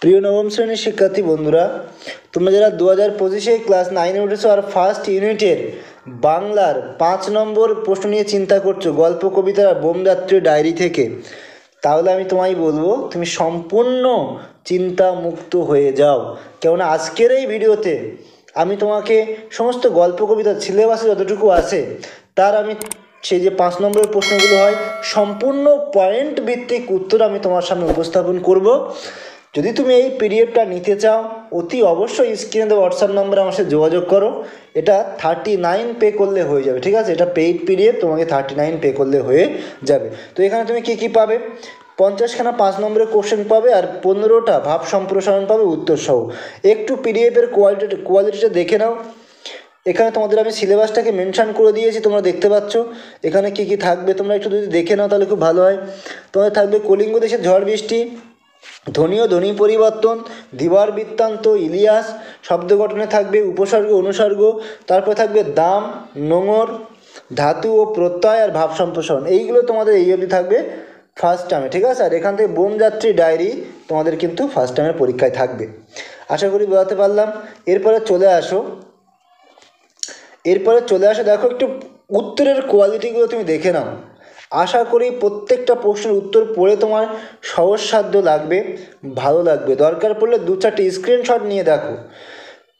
প্রিয় নবম শ্রেণীর শিক্ষার্থী বন্ধুরা, তোমরা যারা 2025-এ ক্লাস 9-এ উঠেছো আর ফার্স্ট ইউনিটের বাংলার 5 নম্বর প্রশ্ন নিয়ে চিন্তা করছো গল্প কবিতা বোমযাত্রী ডায়েরি থেকে, তাহলে আমি তোমায় বলবো তুমি সম্পূর্ণ চিন্তামুক্ত হয়ে যাও। কেননা আজকের এই ভিডিওতে আমি তোমাকে সমস্ত গল্প কবিতা সিলেবাসে যতটুকু আছে তার আমি সেই যে 5 নম্বরের প্রশ্নগুলো হয় সম্পূর্ণ পয়েন্ট ভিত্তিক উত্তর আমি তোমার সামনে উপস্থাপন করব। যদি তুমি এই পিডিএফটা নিতে চাও অতি অবশ্যই স্ক্রিনে দেওয়া হোয়াটসঅ্যাপ নম্বরে আমার সাথে যোগাযোগ করো। এটা 39 পে করলে হয়ে যাবে, ঠিক আছে? এটা পেইড পিডিএফ, তোমাকে 39 পে করলে হয়ে যাবে। তো এখানে তুমি কী কী পাবে? 50খানা 5 নম্বরের কোশ্চেন পাবে আর 15টা ভাব সম্প্রসারণ পাবে উত্তর সহ। একটু পিডিএফের কোয়ালিটিটা দেখে নাও। এখানে তোমাদের আমি সিলেবাসটাকে মেনশন করে দিয়েছি, তোমরা দেখতে পাচ্ছ এখানে কী কী থাকবে। তোমরা একটু যদি দেখে নাও তাহলে খুব ভালো হয়। তোমাদের থাকবে কলিঙ্গ দেশের ঝড় বৃষ্টি, ধ্বনি ও ধ্বনি পরিবর্তন, ধীবর বৃত্তান্ত, ইলিয়াস, শব্দ গঠনে থাকবে উপসর্গ অনুসর্গ, তারপরে থাকবে দাম, নোঙর, ধাতু ও প্রত্যয় আর ভাব সম্প্রসারণ। এইগুলো তোমাদের এই অবধি থাকবে ফার্স্ট টার্মে, ঠিক আছে? আর এখান থেকে বোমযাত্রী ডায়েরি তোমাদের কিন্তু ফার্স্ট টার্মের পরীক্ষায় থাকবে। আশা করি বোঝাতে পারলাম। এরপরে চলে আসো, দেখো একটু উত্তরের কোয়ালিটিগুলো তুমি দেখে নাও। আশা করি প্রত্যেকটা প্রশ্নের উত্তর পড়ে তোমার সহজসাধ্য লাগবে, ভালো লাগবে। দরকার পড়লে 2-4টি স্ক্রিনশট নিয়ে দেখো।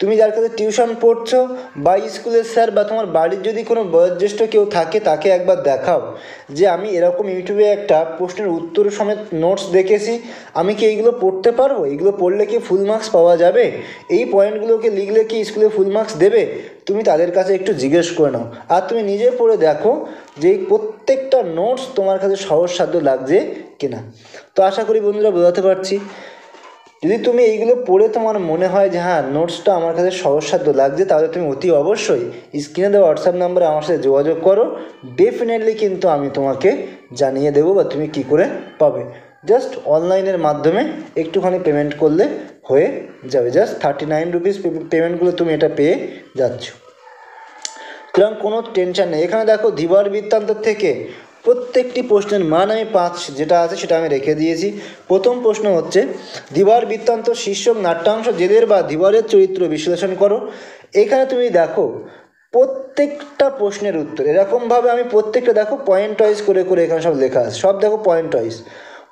তুমি যার কাছে টিউশন পড়ছো বা স্কুলের স্যার বা তোমার বাড়ির যদি কোনো বয়োজ্যেষ্ঠ কেউ থাকে তাকে একবার দেখাও যে আমি এরকম ইউটিউবে একটা প্রশ্নের উত্তর সমেত নোটস দেখেছি, আমি কি এইগুলো পড়তে পারবো? এইগুলো পড়লে কি ফুল মার্কস পাওয়া যাবে? এই পয়েন্টগুলোকে লিখলে কি স্কুলে ফুল মার্কস দেবে? তুমি তাদের কাছে একটু জিজ্ঞেস করে নাও। আর তুমি নিজে পড়ে দেখো যে এই প্রত্যেকটা নোটস তোমার কাছে সহজসাধ্য লাগছে কিনা। তো আশা করি বন্ধুরা বোঝাতে পারছি। যদি তুমি এইগুলো পড়ে তোমার মনে হয় যে হ্যাঁ নোটসটা আমার কাছে সহজসাধ্য লাগছে, তাহলে তুমি অতি অবশ্যই স্ক্রিনে দেওয়া হোয়াটসঅ্যাপ নাম্বারে আমার সাথে যোগাযোগ করো। ডেফিনেটলি কিন্তু আমি তোমাকে জানিয়ে দেবো বা তুমি কি করে পাবে। জাস্ট অনলাইনের মাধ্যমে একটুখানি পেমেন্ট করলে হয়ে যাবে। জাস্ট 39 রুপিস পেমেন্টগুলো তুমি এটা পেয়ে যাচ্ছ, সুতরাং কোনো টেনশন নেই। এখানে দেখো ধীবর বৃত্তান্ত থেকে প্রত্যেকটি প্রশ্নের মান আমি 5 যেটা আছে সেটা আমি রেখে দিয়েছি। প্রথম প্রশ্ন হচ্ছে ধীবর বৃত্তান্ত শীর্ষক নাট্যাংশ জেদের বা ধীবরের চরিত্র বিশ্লেষণ করো। এখানে তুমি দেখো প্রত্যেকটা প্রশ্নের উত্তর এরকমভাবে আমি প্রত্যেকটা দেখো পয়েন্ট ওয়াইজ করে করে এখানে সব লেখা আছে, সব দেখো পয়েন্ট ওয়াইজ।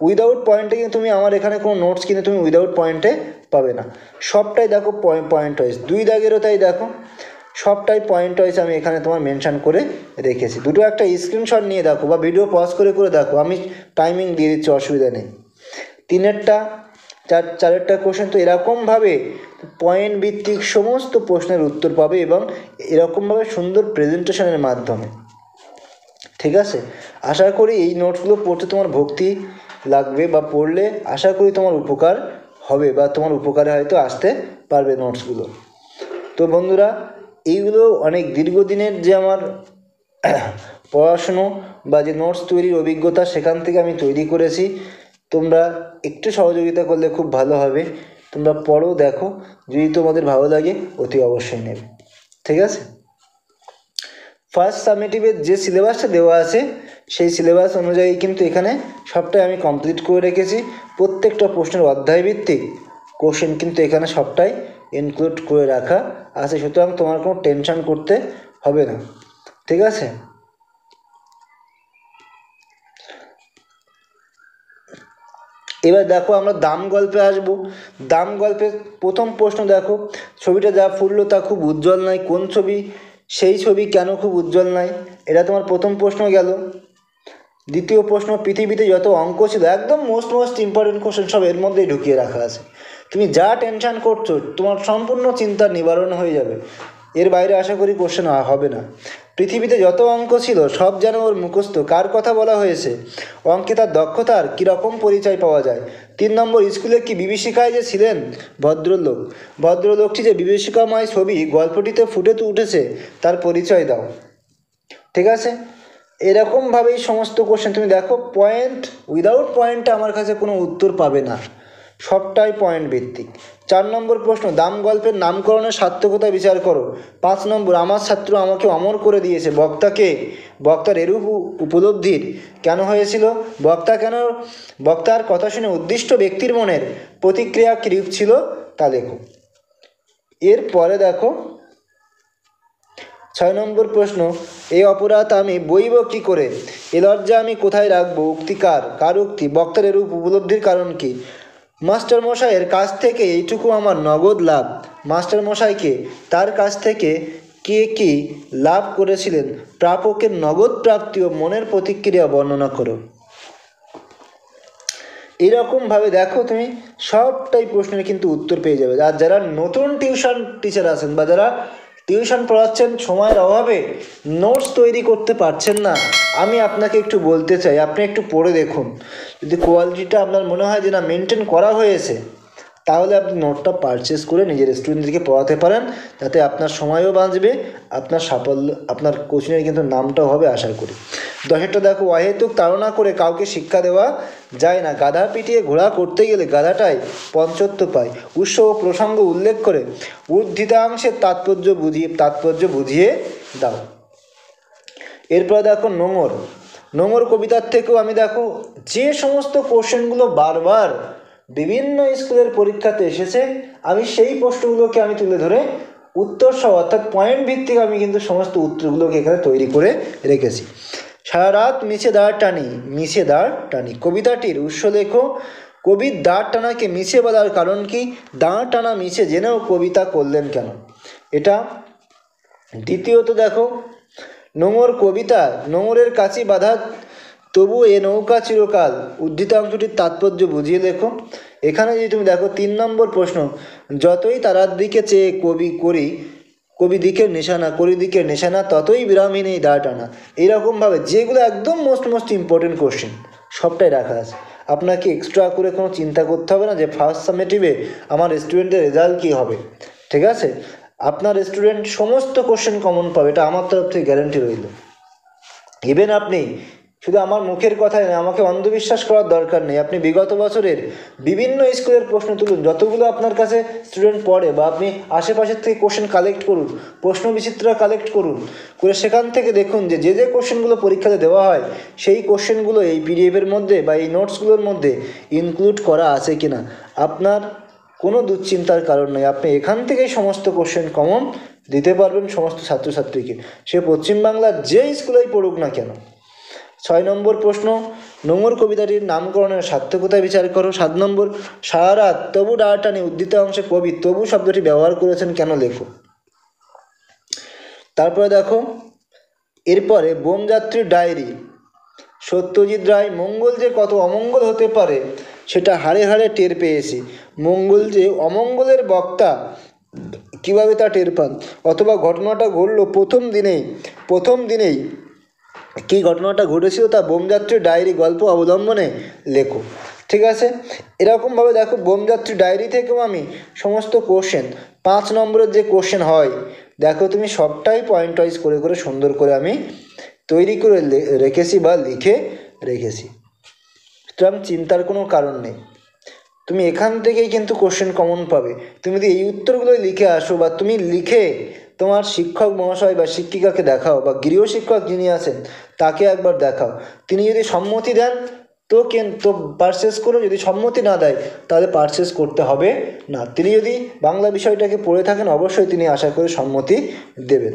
উইদাউট পয়েন্টে কিন্তু তুমি আমার এখানে কোনো নোটস কিনে তুমি উইদাউট পয়েন্টে পাবে না। সবটাই দেখো পয়েন্ট ওয়াইজ। 2 দাগেরও তাই দেখো, সবটাই পয়েন্ট ওয়াইজ আমি এখানে তোমার মেনশন করে রেখেছি। দুটো একটা স্ক্রিনশট নিয়ে দেখো বা ভিডিও পজ করে করে দেখো, আমি টাইমিং দিয়ে দিচ্ছি, অসুবিধা নেই। 3-এরটা 4-4-এরটা কোশ্চেন তো এরকমভাবে পয়েন্ট ভিত্তিক সমস্ত প্রশ্নের উত্তর পাবে এবং এরকমভাবে সুন্দর প্রেজেন্টেশনের মাধ্যমে, ঠিক আছে? আশা করি এই নোটসগুলো পড়তে তোমার ভক্তি লাগবে বা পড়লে আশা করি তোমার উপকার হবে বা তোমার উপকারে হয়তো আসতে পারবে নোটসগুলো। তো বন্ধুরা, এইগুলো অনেক দীর্ঘদিনের যে আমার পড়াশুনো বা যে নোটস তৈরির অভিজ্ঞতা সেখান থেকে আমি তৈরি করেছি। তোমরা একটু সহযোগিতা করলে খুব ভালো হবে। তোমরা পড়ো, দেখো, যদি তোমাদের ভালো লাগে অতি অবশ্যই নেবে, ঠিক আছে? ফার্স্ট সামেটিভের যে সিলেবাসটা দেওয়া আছে সেই সিলেবাস অনুযায়ী কিন্তু এখানে সবটাই আমি কমপ্লিট করে রেখেছি। প্রত্যেকটা প্রশ্নের অধ্যায়ভিত্তিক কোশ্চেন কিন্তু এখানে সবটাই ইনক্লুড করে রাখা আছে, সুতরাং তোমার কোনো টেনশন করতে হবে না, ঠিক আছে? এবার দেখো আমরা দাম গল্পে আসবো। দাম গল্পের প্রথম প্রশ্ন দেখো, ছবিটা যা ফুটলো তা খুব উজ্জ্বল নয়, কোন ছবি? সেই ছবি কেন খুব উজ্জ্বল নয়? এটা তোমার প্রথম প্রশ্ন গেল। দ্বিতীয় প্রশ্ন, পৃথিবীতে যত অঙ্ক ছিল, একদম মোস্ট ইম্পর্টেন্ট কোশ্চেন সব এর মধ্যেই ঢুকিয়ে রাখা আছে। তুমি যা টেনশন করছো তোমার সম্পূর্ণ চিন্তার নিবারণ হয়ে যাবে। এর বাইরে আশা করি কোশ্চেন হবে না। পৃথিবীতে যত অঙ্ক ছিল সব যেন ওর মুখস্থ, কার কথা বলা হয়েছে? অঙ্কে তার দক্ষতার কীরকম পরিচয় পাওয়া যায়? 3 নম্বর, স্কুলে কি বিভীষিকায় যে ছিলেন ভদ্রলোক, ভদ্রলোকটি যে বিভীষিকাময় ছবি গল্পটিতে ফুটে উঠেছে তার পরিচয় দাও, ঠিক আছে? এরকমভাবেই সমস্ত কোশ্চেন তুমি দেখো, পয়েন্ট উইদাউট পয়েন্টে আমার কাছে কোনো উত্তর পাবে না। সবটাই পয়েন্ট ভিত্তিক। 4 নম্বর প্রশ্ন, দাম গল্পের নামকরণের সার্থকতা বিচার করো। 5 নম্বর, আমার ছাত্র আমাকে অমর করে দিয়েছে, বক্তার এরূপ উপলব্ধির কেন হয়েছিল, বক্তার কথা শুনে উদ্দিষ্ট ব্যক্তির মনের প্রতিক্রিয়া কিরূপ ছিল তা লেখো। এরপরে দেখো 6 নম্বর প্রশ্ন, এই অপরাধ আমি বইব কি করে, এ লজ্জা আমি কোথায় রাখবো, উক্তি কার উক্তি, বক্তার এরূপ উপলব্ধির কারণ কি, মাস্টারমশাইয়ের কাছ থেকে এইটুকু আমার নগদ লাভ, মাস্টারমশাইকে তার কাছ থেকে কে কি লাভ করেছিলেন, প্রাপকের নগদ প্রাপ্তি ও মনের প্রতিক্রিয়া বর্ণনা করো। এরকমভাবে দেখো তুমি সবটাই প্রশ্নের কিন্তু উত্তর পেয়ে যাবে। আর যারা নতুন টিউশন টিচার আছেন বা যারা টিউশন পড়াচ্ছেন, সময়ের অভাবে নোটস তৈরি করতে পারছেন না, আমি আপনাকে একটু বলতে চাই, আপনি একটু পড়ে দেখুন। যদি কোয়ালিটিটা আপনার মনে হয় যে না মেনটেন করা হয়েছে, তাহলে আপনি নোটটা পারচেস করে নিজের স্টুডেন্টদেরকে পড়াতে পারেন, যাতে আপনার সময়ও বাঁচবে, আপনার সাফল্য, আপনার কোচিংয়ের কিন্তু নামটাও হবে আশা করি। 10টা দেখো, অহেতুক তাড়না করে কাউকে শিক্ষা দেওয়া যায় না, গাধা পিটিয়ে ঘোড়া করতে গেলে গাধাটাই পঞ্চত্ব পায়, উৎস ও প্রসঙ্গ উল্লেখ করে উদ্ধৃতাংশের তাৎপর্য বুঝিয়ে দাও। এরপর দেখো নোংর কবিতার থেকেও আমি দেখো যে সমস্ত কোশ্চেনগুলো বারবার বিভিন্ন স্কুলের পরীক্ষাতে এসেছে, আমি সেই প্রশ্নগুলোকে আমি তুলে ধরে উত্তর সহ অর্থাৎ পয়েন্ট ভিত্তিক আমি কিন্তু সমস্ত উত্তরগুলোকে এখানে তৈরি করে রেখেছি। সারা রাত মিছে দাঁড় টানি কবিতাটির উৎস লেখো। কবির দাঁড় টানাকে মিছে বলার কারণ কি, দাঁড় টানা মিছে জেনেও কবিতা করলেন কেন, এটা। দ্বিতীয়ত দেখো, নোংর কবিতা নোংরের কাছে বাঁধা তবু এ নৌকা চিরকাল, উদ্ধৃতাংশটির তাৎপর্য বুঝিয়ে লেখো। এখানে যদি তুমি দেখো 3 নম্বর প্রশ্ন, যতই তারার দিকে চেয়ে কবি দিকের নিশানা ততই বিরামহীন এই দাঁড় টানা। এইরকমভাবে যেগুলো একদম মোস্ট ইম্পর্টেন্ট কোশ্চেন সবটাই রাখা আছে। আপনাকে এক্সট্রা করে কোনো চিন্তা করতে হবে না যে ফার্স্ট সামেটিভে আমার স্টুডেন্টের রেজাল্ট কী হবে, ঠিক আছে। আপনার স্টুডেন্ট সমস্ত কোশ্চেন কমন পাবে, এটা আমার তরফ থেকে গ্যারান্টি রইল। ইভেন আপনি শুধু আমার মুখের কথায় নয়, আমাকে অন্ধবিশ্বাস করার দরকার নেই, আপনি বিগত বছরের বিভিন্ন স্কুলের প্রশ্ন তুলুন, যতগুলো আপনার কাছে স্টুডেন্ট পড়ে, বা আপনি আশেপাশের থেকে কোশ্চেন কালেক্ট করুন, প্রশ্ন বিচিত্রা কালেক্ট করে সেখান থেকে দেখুন যে যে কোশ্চেনগুলো পরীক্ষাতে দেওয়া হয় সেই কোশ্চেনগুলো এই পিডিএফের মধ্যে বা এই নোটসগুলোর মধ্যে ইনক্লুড করা আছে কিনা। আপনার কোনো দুশ্চিন্তার কারণ নেই, আপনি এখান থেকেই সমস্ত কোশ্চেন কমন দিতে পারবেন সমস্ত ছাত্রছাত্রীকে, সে পশ্চিমবাংলার যে স্কুলেই পড়ুক না কেন। 6 নম্বর প্রশ্ন, নোংর কবিতাটির নামকরণের সার্থকতা বিচার করো। 7 নম্বর, সারা রাত তবু দাঁড় টানি উদ্ধৃত অংশে কবি তবু শব্দটি ব্যবহার করেছেন কেন লেখো। তারপরে দেখো এরপরে বোমযাত্রীর ডায়েরি, সত্যজিৎ রায়, মঙ্গল যে কত অমঙ্গল হতে পারে সেটা হাড়ে হাড়ে টের পেয়েছি, মঙ্গল যে অমঙ্গলের বক্তা কীভাবে তা টের পান, অথবা ঘটনাটা ঘটল প্রথম দিনেই কী ঘটনাটা ঘটেছিল তা বোমযাত্রীর ডায়েরি গল্প অবলম্বনে লেখো, ঠিক আছে। এরকমভাবে দেখো বোমযাত্রী ডায়েরি থেকেও আমি সমস্ত কোশ্চেন 5 নম্বরের যে কোশ্চেন হয় দেখো তুমি সবটাই পয়েন্ট ওয়াইজ করে সুন্দর করে আমি তৈরি করে রেখেছি বা লিখে রেখেছি, সুতরাং চিন্তার কোনো কারণ নেই। তুমি এখান থেকেই কিন্তু কোশ্চেন কমন পাবে। তুমি যদি এই উত্তরগুলোই লিখে আসো বা তুমি লিখে তোমার শিক্ষক মহাশয় বা শিক্ষিকাকে দেখাও বা গৃহশিক্ষক যিনি আছেন তাকে একবার দেখাও, তিনি যদি সম্মতি দেন তো পারচেস করো, যদি সম্মতি না দেয় তাহলে পারচেস করতে হবে না। তিনি যদি বাংলা বিষয়টাকে পড়ে থাকেন অবশ্যই তিনি আশা করে সম্মতি দেবেন।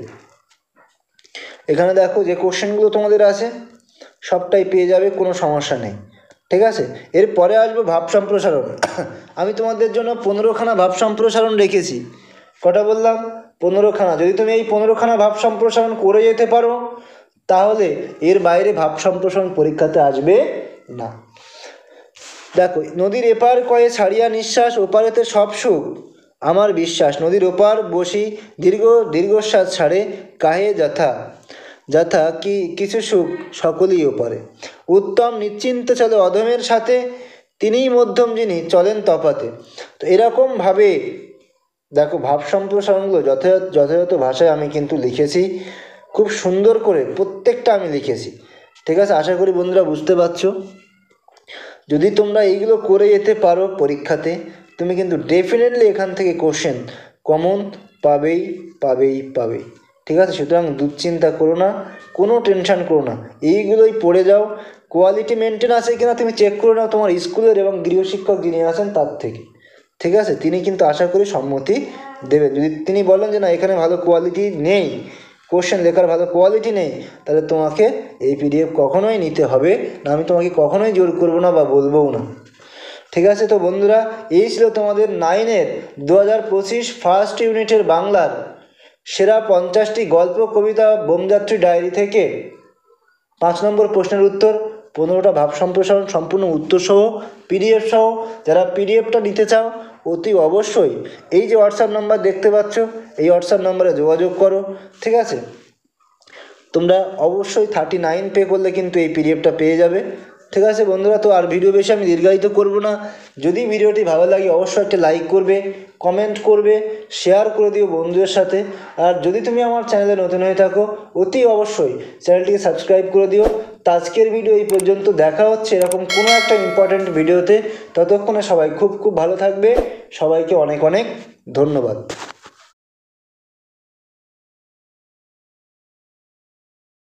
এখানে দেখো যে কোশ্চেনগুলো তোমাদের আছে সবটাই পেয়ে যাবে, কোনো সমস্যা নেই, ঠিক আছে। এরপরে আসবো ভাব সম্প্রসারণ। আমি তোমাদের জন্য 15খানা ভাব সম্প্রসারণ রেখেছি, কটা বললাম 15খানা। যদি তুমি এই 15খানা ভাব সম্প্রসারণ করে যেতে পারো তাহলে এর বাইরে ভাব সম্প্রসারণ পরীক্ষাতে আসবে না। দেখো, নদীর এপার কয়ে ছাড়িয়া নিঃশ্বাস, ওপারেতে সব সুখ আমার বিশ্বাস, নদীর ওপার বসি দীর্ঘশ্বাস ছাড়ে, কাহে যথা কি কিছু সুখ সকলেই ওপারে, উত্তম নিশ্চিন্তে চলে অধমের সাথে, তিনিই মধ্যম যিনি চলেন তফাতে। তো এরকমভাবে দেখো ভাব সম্প্রসারণগুলো যথাযথ ভাষায় আমি কিন্তু লিখেছি, খুব সুন্দর করে প্রত্যেকটা আমি লিখেছি, ঠিক আছে। আশা করি বন্ধুরা বুঝতে পারছো। যদি তোমরা এইগুলো করে যেতে পারো পরীক্ষাতে, তুমি কিন্তু ডেফিনেটলি এখান থেকে কোশ্চেন কমন পাবেই পাবেই পাবেই। ঠিক আছে, সুতরাং দুশ্চিন্তা করো না, কোনো টেনশান করো না, এইগুলোই পড়ে যাও। কোয়ালিটি মেনটেন আছে কিনা তুমি চেক করে নাও তোমার স্কুলের এবং গৃহশিক্ষক যিনি আছেন তার থেকে। ঠিক আছে, তিনি কিন্তু আশা করি সম্মতি দেবে। যদি তিনি বলেন যে না এখানে ভালো কোয়ালিটি নেই, কোশ্চেন লেখার ভালো কোয়ালিটি নেই, তাহলে তোমাকে এই পিডিএফ কখনোই নিতে হবে না, আমি তোমাকে কখনোই জোর করবো না বা বলবোও না। ঠিক আছে, তো বন্ধুরা এই ছিল তোমাদের 9-এর 2025 ফার্স্ট ইউনিটের বাংলার সেরা 50টি গল্প কবিতা বোমযাত্রী ডায়েরি থেকে 5 নম্বর প্রশ্নের উত্তর, 15টা ভাব সম্প্রসারণ সম্পূর্ণ উত্তর সহ পিডিএফ সহ। যারা পিডিএফটা নিতে চাও অতি অবশ্যই এই যে হোয়াটসঅ্যাপ নাম্বার দেখতে পাচ্ছ, এই হোয়াটসঅ্যাপ নাম্বারে যোগাযোগ করো। ঠিক আছে, তোমরা অবশ্যই 39 পে করলে কিন্তু এই পিডিএফটা পেয়ে যাবে। ঠিক আছে বন্ধুরা, তো আর ভিডিও বেশি আমি দীর্ঘায়িত করব না। যদি ভিডিওটি ভালো লাগে অবশ্যই একটা লাইক করবে, কমেন্ট করবে, শেয়ার করে দিও বন্ধুদের সাথে। আর যদি তুমি আমার চ্যানেলে নতুন হয়ে থাকো অতি অবশ্যই চ্যানেলটিকে সাবস্ক্রাইব করে দিও। তো আজকের ভিডিও এই পর্যন্ত, দেখা হচ্ছে এরকম কোনো একটা ইম্পর্ট্যান্ট ভিডিওতে। ততক্ষণে সবাই খুব খুব ভালো থাকবে। সবাইকে অনেক অনেক ধন্যবাদ।